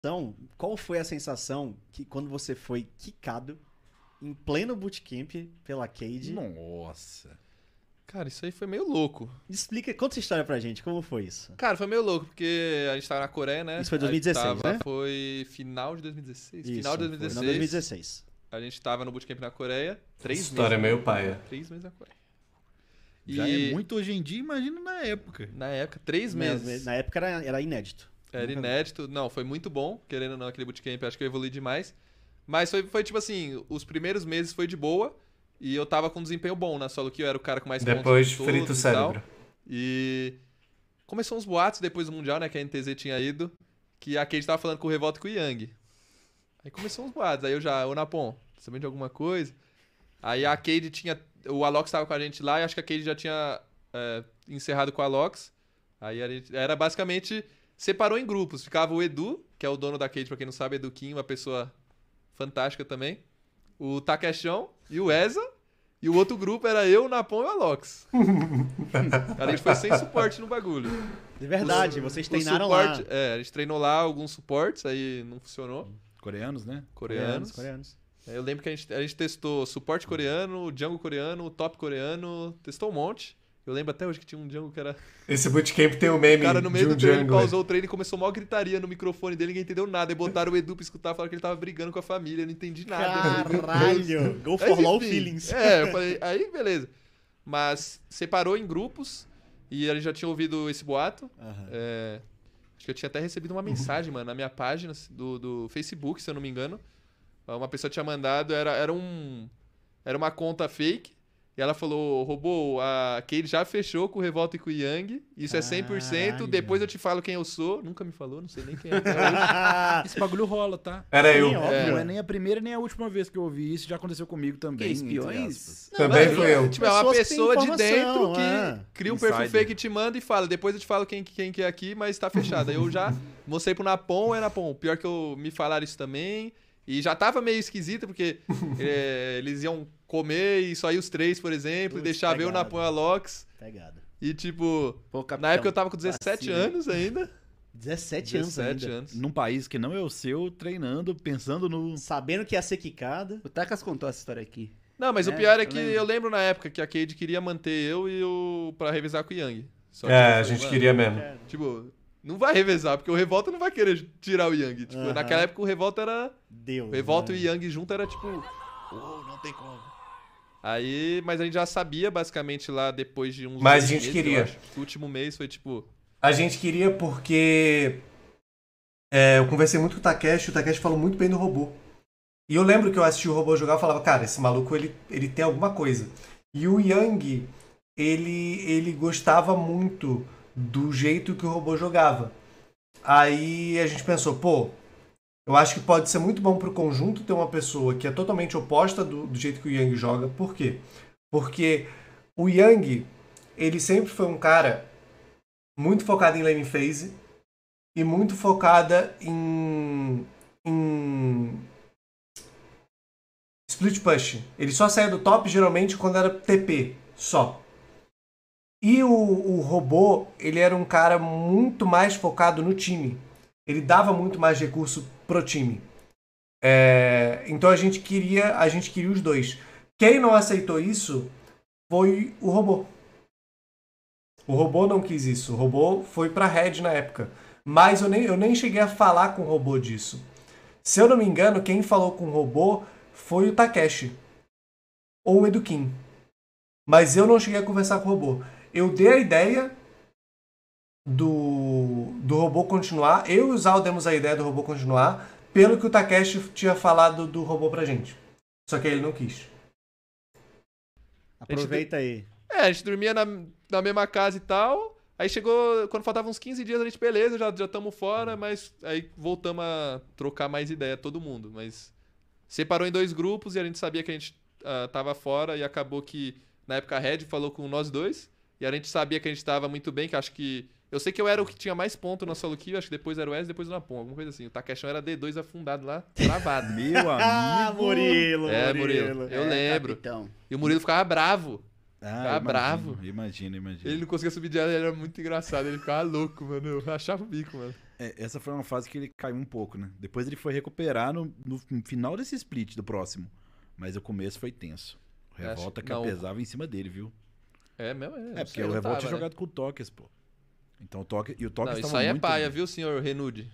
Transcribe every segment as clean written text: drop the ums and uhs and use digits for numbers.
Então, qual foi a sensação que quando você foi quicado em pleno bootcamp pela Cade? Nossa. Cara, isso aí foi meio louco. Explica, conta essa história pra gente, como foi isso? Cara, foi meio louco, porque a gente tava na Coreia, né? Isso foi 2016, né? Foi final de 2016. Isso, Final de foi 2016. Não, 2016. A gente tava no bootcamp na Coreia. 3 História meses. meio paia. 3 meses na Coreia. Já é muito hoje em dia, imagina na época. Na época, 3 meses. Na época era inédito. Era inédito. Não, foi muito bom, querendo ou não, aquele bootcamp. Acho que eu evolui demais. Mas foi tipo assim, os primeiros meses foi de boa. E eu tava com um desempenho bom na solo que eu era o cara com mais Depois pontos de frita o todos e tal. cérebro. E começou uns boatos depois do Mundial, né, que a NTZ tinha ido, que a Cade tava falando com o Revolta e com o Yang. Aí começou uns boatos, aí ô Napon, tá sabendo de alguma coisa? Aí a Cade tinha, o Alox tava com a gente lá e acho que a Cade já tinha encerrado com o Alox. Aí era basicamente, separou em grupos, ficava o Edu, que é o dono da Cade, pra quem não sabe, Eduquinho, uma pessoa fantástica também. O Takeshão e o Eza. E o outro grupo era eu, o Napon e o Alox. A gente foi sem suporte no bagulho. De verdade, vocês O treinaram suporte, lá. a gente treinou lá alguns suportes, aí não funcionou. Coreanos, né? Coreanos. Eu lembro que a gente testou suporte coreano, jungle coreano, top coreano, testou um monte. Eu lembro até hoje que tinha um jungle que era... Esse bootcamp tem o O meme cara no meio de do um treino jungler. pausou o treino e começou uma gritaria no microfone dele, ninguém entendeu nada. Aí botaram o Edu pra escutar, falaram que ele tava brigando com a família, eu não entendi nada. Caralho! Go Mas, for low enfim, feelings. eu falei, aí beleza. Mas separou em grupos e a gente já tinha ouvido esse boato. Aham. Acho que eu tinha até recebido uma mensagem, mano, na minha página do Facebook, se eu não me engano. Uma pessoa tinha mandado, era uma conta fake. E ela falou, robô, a Cade já fechou com o Revolta e com o Yang. Isso é 100%. Caralho. Depois eu te falo quem eu sou. Nunca me falou, não sei nem quem é. até hoje. Esse bagulho rola, tá? Era Sim, eu. óbvio. Não é nem a primeira nem a última vez que eu ouvi isso, já aconteceu comigo também. Que, entre aspas. espiões? Também Mas, fui eu. Tipo, é uma Pessoas que têm pessoa de informação, dentro que cria um perfil Insider. fake e te manda e fala, depois eu te falo quem que é aqui, mas tá fechado. Aí eu já mostrei pro Napon, Napon, pior que me falaram isso também. E já tava meio esquisito, porque eles iam comer e só ia os três, por exemplo, e Putz, deixava eu, pegado. Napon e Alox. Pegado. E tipo, Pô, capitão, na época eu tava com 17 vacilo. anos ainda. 17 anos 17 ainda. anos. Num país que não é o seu, treinando, pensando no... Sabendo que ia ser quicado. O Takas contou essa história aqui. Não, mas o É, pior é eu que lembro. eu lembro na época que a Cade queria manter eu e o pra revezar com o Yang. Só que É, eu a falei, gente mano, queria mesmo. Tipo, não vai revezar, porque o Revolta não vai querer tirar o Yang. Tipo, Aham. naquela época o Revolta era... Deu. O Revolta né? e o Yang junto era tipo... não tem como. Aí, mas a gente já sabia basicamente lá depois de uns Mas a 2 gente meses, queria. eu acho. O último mês foi tipo... A gente queria porque eu conversei muito com o Takeshi falou muito bem do robô. E eu lembro que eu assisti o robô jogar e falava, cara, esse maluco ele tem alguma coisa. E o Yang, ele gostava muito do jeito que o robô jogava. Aí a gente pensou, pô, eu acho que pode ser muito bom pro conjunto ter uma pessoa que é totalmente oposta do jeito que o Yang joga. Por quê? Porque o Yang, ele sempre foi um cara muito focado em lane phase e muito focada em split push. Ele só saía do top geralmente quando era TP, só. E o robô, ele era um cara muito mais focado no time. Ele dava muito mais recurso pro time. Então a gente queria os dois. Quem não aceitou isso foi o robô. O robô não quis isso. O robô foi pra Red na época. Mas eu nem cheguei a falar com o robô disso. Se eu não me engano, quem falou com o robô foi o Takeshi. Ou o Eduquim. Mas eu não cheguei a conversar com o robô. Eu dei a ideia do robô continuar. Eu e o Zal demos a ideia do robô continuar. Pelo que o Takeshi tinha falado do robô pra gente. Só que ele não quis. Aproveita aí. a gente dormia na mesma casa e tal. Aí chegou, quando faltavam uns 15 dias, a gente, beleza, já estamos fora, mas aí voltamos a trocar mais ideia, todo mundo. Mas separou em 2 grupos e a gente sabia que a gente tava fora e acabou que, na época, a Red falou com nós dois. E a gente sabia que a gente tava muito bem, que acho que... Eu sei que eu era o que tinha mais ponto na solo kill, acho que depois era o Wes, depois o Napon, alguma coisa assim. O Takeshão era D2 afundado lá, travado. Meu Ah, amigo. Murilo, Murilo. Eu lembro. Capitão. E o Murilo ficava bravo. Ah, bravo. Imagina. Ele não conseguia subir de área, ele era muito engraçado. Ele ficava louco, mano. Eu achava o bico, mano. Essa foi uma fase que ele caiu um pouco, né? Depois ele foi recuperar no final desse split do próximo. Mas o começo foi tenso. O Revolta pesava em cima dele, viu? É mesmo? Porque o Revolta tinha jogado com o Tokers, pô. Então o Tokers estava muito... Isso aí é paia, viu, senhor Renude?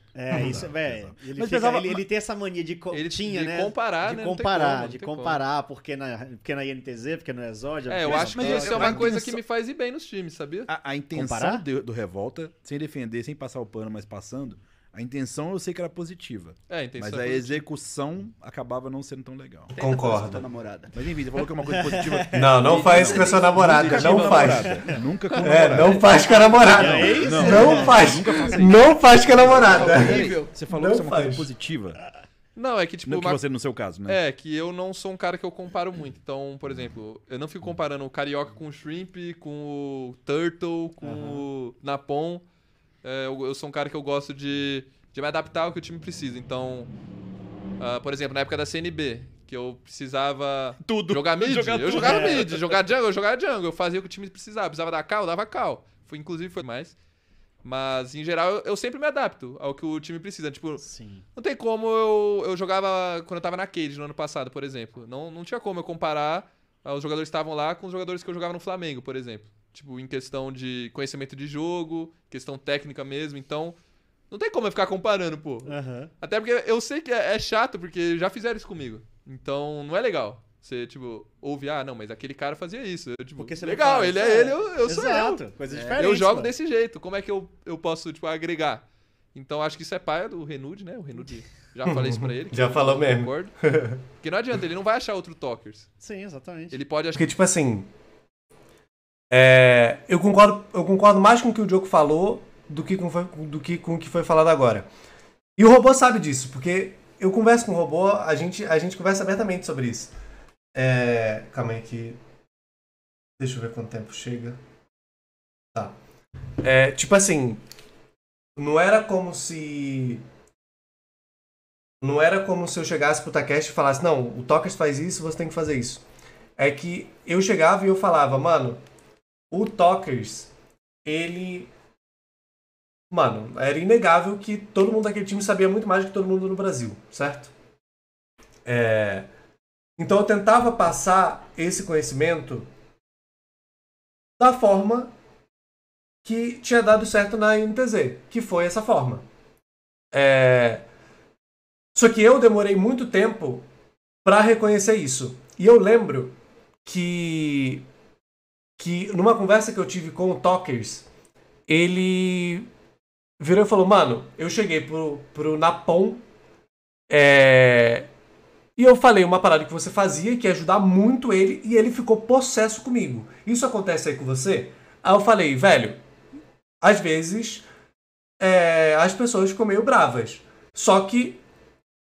Isso, velho. Ele tem essa mania de comparar, de né? comparar, porque na INTZ, porque no Exódio... Eu acho que isso é uma coisa que me faz ir bem nos times, sabia? A intenção do Revolta, sem defender, sem passar o pano, mas passando, a intenção eu sei que era positiva. A intenção mas a execução acabava não sendo tão legal. Concordo. Mas enfim, você falou que é uma coisa positiva. Não faz com a sua namorada. Não faz. Nunca com a namorada. Não faz com a namorada. Não faz. Não faz com a namorada. Você falou que isso é uma coisa positiva. Não, é que tipo... Não que você no seu caso, né? É, que eu não sou um cara que eu comparo muito. Então, por exemplo, eu não fico comparando o Carioca com o Shrimp, com o Turtle, com o Napon. Eu sou um cara que eu gosto de me adaptar ao que o time precisa. Então, por exemplo, na época da CNB, que eu precisava jogar mid, eu jogava mid, jogar jungle, eu jogava jungle. Eu fazia o que o time precisava. Precisava dar cal, eu dava cal. Inclusive foi mais. Mas, em geral, eu sempre me adapto ao que o time precisa. Tipo, não tem como eu jogava quando eu tava na Cade no ano passado, por exemplo. Não tinha como eu comparar os jogadores que estavam lá com os jogadores que eu jogava no Flamengo, por exemplo. Tipo, em questão de conhecimento de jogo, questão técnica mesmo. Então, não tem como eu ficar comparando, pô. Até porque eu sei que é chato, porque já fizeram isso comigo. Então, não é legal. Você, tipo, ouve, não, mas aquele cara fazia isso. Eu, tipo, legal, ele é ele, eu sou eu. Coisa diferente. Eu jogo desse jeito. Como é que eu posso, tipo, agregar? Então, acho que isso é paia do Renude, né? O Renude, já falei isso pra ele. Já falou mesmo. Porque não adianta, ele não vai achar outro Tokers. Sim, exatamente. Ele pode achar... Porque, tipo assim... eu concordo mais com o que o Diogo falou do que com o que foi falado agora. E o robô sabe disso, porque eu converso com o robô, a gente conversa abertamente sobre isso. Calma aí que... Deixa eu ver quanto tempo chega. Tá. Tipo assim... Não era como se eu chegasse pro Takeshi e falasse, não, o Tokers faz isso, você tem que fazer isso. É que eu chegava e eu falava, mano, o Tokers, ele... Mano, era inegável que todo mundo daquele time sabia muito mais do que todo mundo no Brasil, certo? Então eu tentava passar esse conhecimento da forma que tinha dado certo na INTZ, que foi essa forma. Só que eu demorei muito tempo pra reconhecer isso. E eu lembro que numa conversa que eu tive com o Tokers, ele virou e falou, mano, eu cheguei pro Napon e eu falei uma parada que você fazia, que ia ajudar muito ele, e ele ficou possesso comigo. Isso acontece aí com você? Aí eu falei, velho, às vezes as pessoas ficam meio bravas. Só que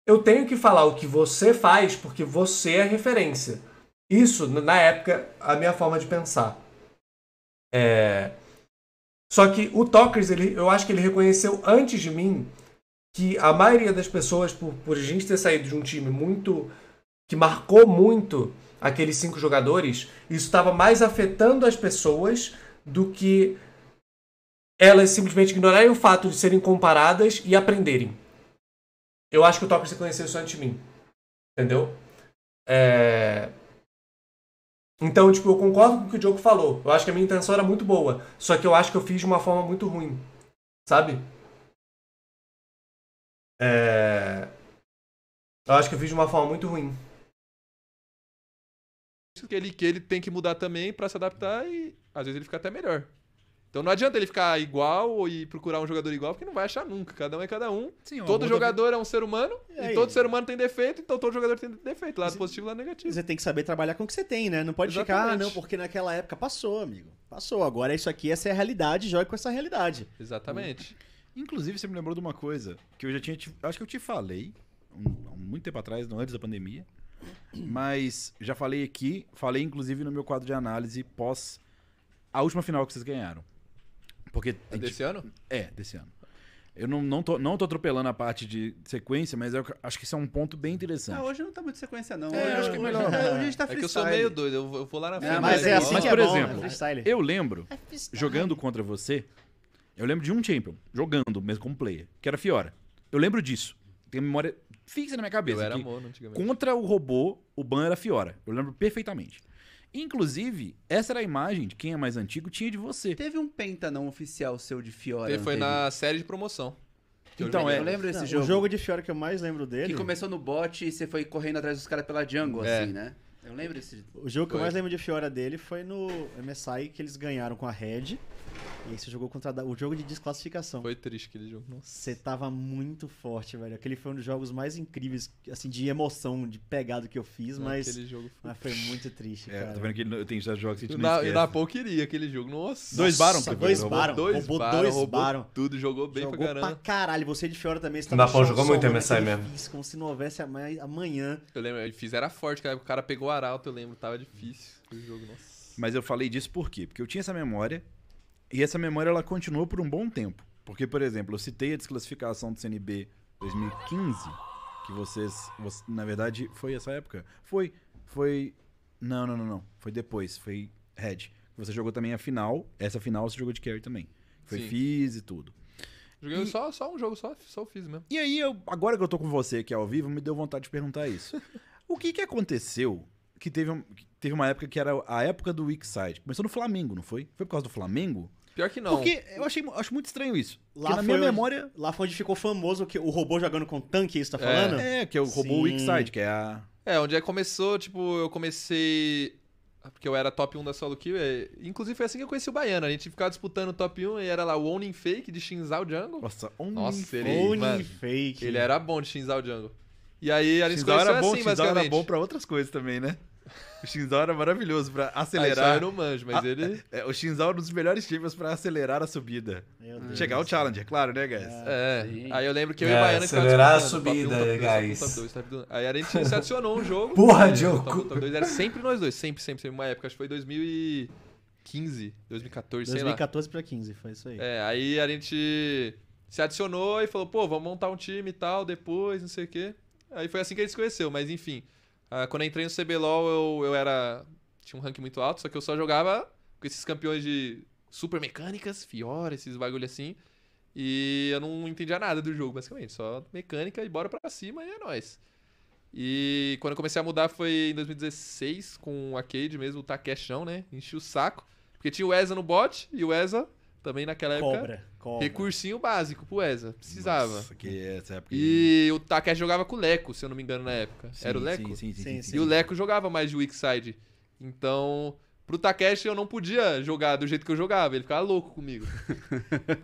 eu tenho que falar o que você faz porque você é referência. Isso, na época, a minha forma de pensar. Só que o Tokers, eu acho que ele reconheceu antes de mim que a maioria das pessoas, por a gente ter saído de um time muito... que marcou muito aqueles 5 jogadores, isso estava mais afetando as pessoas do que elas simplesmente ignorarem o fato de serem comparadas e aprenderem. Eu acho que o Tokers reconheceu isso antes de mim. Entendeu? Então, tipo, eu concordo com o que o Diogo falou. Eu acho que a minha intenção era muito boa. Só que eu acho que eu fiz de uma forma muito ruim. Sabe? Eu acho que eu fiz de uma forma muito ruim. Que ele tem que mudar também pra se adaptar e às vezes ele fica até melhor. Então não adianta ele ficar igual e procurar um jogador igual, porque não vai achar nunca. Cada um é cada um. Sim, todo jogador é um ser humano e todo ser humano tem defeito, então todo jogador tem defeito. Lado positivo e lado negativo. Você tem que saber trabalhar com o que você tem, né? Não pode ficar, não, porque naquela época passou, amigo. Passou. Agora isso aqui, essa é a realidade, jogue com essa realidade. Exatamente. Inclusive, você me lembrou de uma coisa que eu já tinha... Acho que eu te falei, há muito tempo atrás, antes da pandemia. Mas já falei aqui, falei inclusive no meu quadro de análise pós a última final que vocês ganharam. Porque desse ano? Desse ano. Eu não tô atropelando a parte de sequência, mas eu acho que isso é um ponto bem interessante. Hoje não tá muito sequência, não. Eu acho que é melhor. Hoje a gente tá freestyle. É que eu sou meio doido, eu vou lá na frente. Mas é assim mas, que por é bom, exemplo, eu lembro, jogando contra você, Eu lembro de um Champion, jogando mesmo como player, que era Fiora. Eu lembro disso. Tem memória fixa na minha cabeça. Eu era que mono antigamente. contra o robô, o ban era Fiora. Eu lembro perfeitamente. Inclusive, essa era a imagem de quem é mais antigo tinha de você. Teve um penta não oficial seu de Fiora. Foi não teve? na série de promoção. Então, Eu lembro desse Não, jogo. O jogo de Fiora que eu mais lembro dele... Que começou no bot e você foi correndo atrás dos caras pela jungle, É. assim, né? Eu lembro desse... O jogo que eu Foi. mais lembro de Fiora dele foi no MSI, que eles ganharam com a Red. E aí você jogou contra o jogo de desclassificação. Foi triste aquele jogo. Nossa. Você tava muito forte, velho. Aquele foi um dos jogos mais incríveis, assim, de emoção, de pegada que eu fiz, mas Aquele jogo foi... foi muito triste, É, cara. tô vendo que ele tem certos jogos que a gente O não Na- esquece. o Napão queria aquele jogo. Nossa. Dois Baron que dois roubou. Baron. Dois Roubou Baron, dois roubou Baron. tudo, jogou bem Jogou pra caramba. caralho. Você de Fiora também, você O Napão jogou muito soltando MSI aquele mesmo. físico, como se não houvesse amanhã. Eu lembro, o Fizz era forte, cara. O cara pegou o Arauto, eu lembro. Tava difícil o jogo, nossa. Mas eu falei disso por quê? Porque eu tinha essa memória, e essa memória ela continuou por um bom tempo. Porque, por exemplo, eu citei a desclassificação do CNB 2015, que na verdade, foi essa época? Foi. Não. Foi depois, foi Red. Você jogou também a final, essa final você jogou de carry também. Foi Sim. Fizz e tudo. Joguei só um jogo, só o Fizz mesmo. E aí, agora que eu tô com você aqui ao vivo, me deu vontade de perguntar isso. O que aconteceu que teve uma época que era a época do Weak Side? Começou no Flamengo, não foi? Foi por causa do Flamengo? Pior que não. Porque eu acho muito estranho isso. Lá Porque na minha foi onde- memória... Lá foi onde ficou famoso o robô jogando com tanque, isso tá falando? É, que é o robô Weak Sim. Side, que é a... Onde é que começou, tipo, eu comecei... Porque eu era top 1 da solo kill. Inclusive foi assim que eu conheci o Baiano. A gente ficava disputando o top 1 e era lá o Onin Fake de Shinzal Jungle. Nossa, Nossa, ele- Oni mano, fake. Ele era bom de Shinzal Jungle. E aí a gente se Shinzal conheceu era bom, assim, Shinzal basicamente. era bom pra outras coisas também, né? O Shinzal era maravilhoso pra Ah, isso aí acelerar. eu não manjo, mas ele... O Shinzal é um dos melhores times pra acelerar a subida. Meu Deus. Chegar ao Challenger, claro, né, guys? Sim. Aí eu lembro que eu e É, o Baiano ficava acelerar a disputando, top 1, subida, top 2, top 1, guys. top 2, top 2. Aí a gente se adicionou um jogo. Porra, e Diogo. Top 1, top 2 era sempre nós dois, sempre. Uma época, acho que foi 2015, 2014, sei lá. 2014 pra 15, foi isso aí. Aí a gente se adicionou e falou, pô, vamos montar um time e tal, depois, não sei o quê. Aí foi assim que a gente se conheceu, mas enfim. Quando eu entrei no CBLOL, eu tinha um rank muito alto, só que eu só jogava com esses campeões de super mecânicas, Fiora, esses bagulho assim. E eu não entendia nada do jogo, basicamente. Só mecânica e bora pra cima e é nóis. E quando eu comecei a mudar foi em 2016, com o Arcade mesmo, o Takeshão, né? Enchi o saco. Porque tinha o ESA no bot e o ESA também naquela época. Cobra. Recursinho básico pro ESA. Precisava. Nossa, que essa época... E o Takeshi jogava com o Leco, se eu não me engano, na época. Sim, Era o Leco? Sim. Sim. E o Leco jogava mais de weak side. Então, pro Takeshi eu não podia jogar do jeito que eu jogava. Ele ficava louco comigo.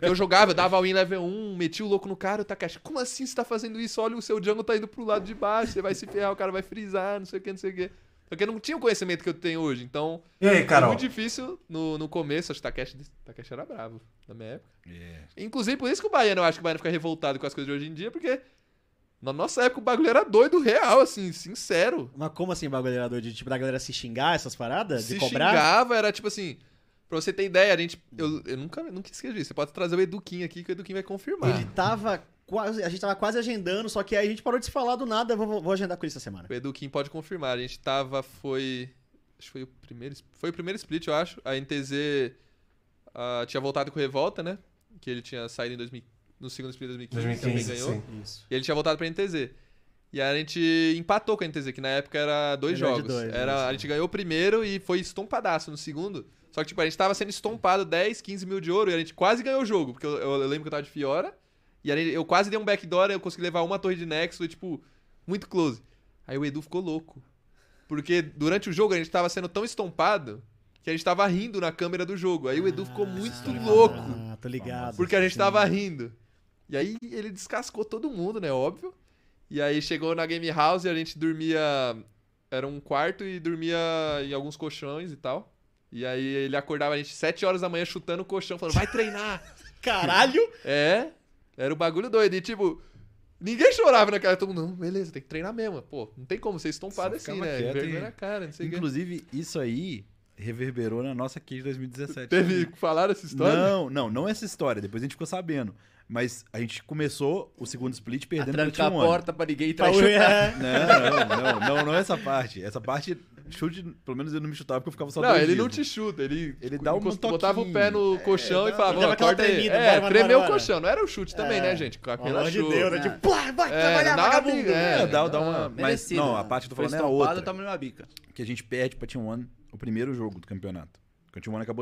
Eu jogava, eu dava all-in level 1, metia o louco no cara, o Takeshi, como assim você tá fazendo isso? Olha, o seu jungle tá indo pro lado de baixo, você vai se ferrar, o cara vai frisar, não sei o que, não sei o que. Porque eu não tinha o conhecimento que eu tenho hoje, então... E aí, Foi Carol? muito difícil no começo, acho que Takeshi era bravo na minha época. Inclusive, por isso que o Baiano, eu acho que o Baiano fica revoltado com as coisas de hoje em dia, porque na nossa época o bagulho era doido real, assim, sincero. Mas como assim, bagulho era doido? Tipo, da galera se xingar, essas paradas? Se De cobrar? xingava, era tipo assim... Pra você ter ideia, eu nunca esqueci disso. Você pode trazer o Eduquinho aqui, que o Eduquinho vai confirmar. Ele tava quase... A gente tava quase agendando, só que aí a gente parou de se falar do nada. Vou agendar com ele essa semana. O Eduquinho pode confirmar. A gente tava, acho que foi o primeiro split, eu acho. A NTZ tinha voltado com o Revolta, né? Que ele tinha saído no segundo split de 2015, também ganhou. sim. Isso. E ele tinha voltado pra NTZ. E a gente empatou com a NTZ, que na época era dois Melhor de jogos. dois, A gente ganhou o primeiro e foi estompadaço no segundo. Só que, tipo, a gente tava sendo estompado 10, 15 mil de ouro e a gente quase ganhou o jogo. Porque eu lembro que eu tava de Fiora. E aí eu quase dei um backdoor, eu consegui levar uma torre de Nexus, foi, tipo, muito close. Aí o Edu ficou louco. Porque durante o jogo a gente tava sendo tão estompado que a gente tava rindo na câmera do jogo. Aí o Edu ficou muito louco. Ah, tô ligado. Porque a gente Sim. tava rindo. E aí ele descascou todo mundo, né? Óbvio. E aí chegou na Game House e a gente dormia... Era um quarto e dormia em alguns colchões e tal. E aí ele acordava a gente 7 horas da manhã chutando o colchão, falando, vai treinar! Caralho! Era o bagulho doido. E tipo, ninguém chorava na cara. Todo mundo, não, beleza, tem que treinar mesmo. Pô, não tem como ser estompado Só assim, ficava né? quieto Vergonha e- na cara, não sei o que. Inclusive, isso aí reverberou na nossa Cage 2017. Teve que falar essa história? Não essa história. Depois a gente ficou sabendo. Mas a gente começou o segundo split A perdendo pra trancar a T1. porta pra ninguém entrar e Paulo, chutar. Não essa parte. Essa parte chute, pelo menos ele não me chutava porque eu ficava só Não, dois ele dias. não te chuta, ele dá um botava o toquinho. pé no colchão e falava, dava "Ó, aquela acorda aí." tremida, É, bora, tremeu o bora. colchão, não era o chute também, né, gente? Com Pelo aquela amor de chuva. Deus, né? Tipo, pá, vai trabalhar, nada, vagabundo. Dá uma... Mas, merecido, não, né? a parte que eu tô Foi falando é a estompado, outra. toma numa bica. Que a gente perde pra Team One o primeiro jogo do campeonato. Porque o Team One acabou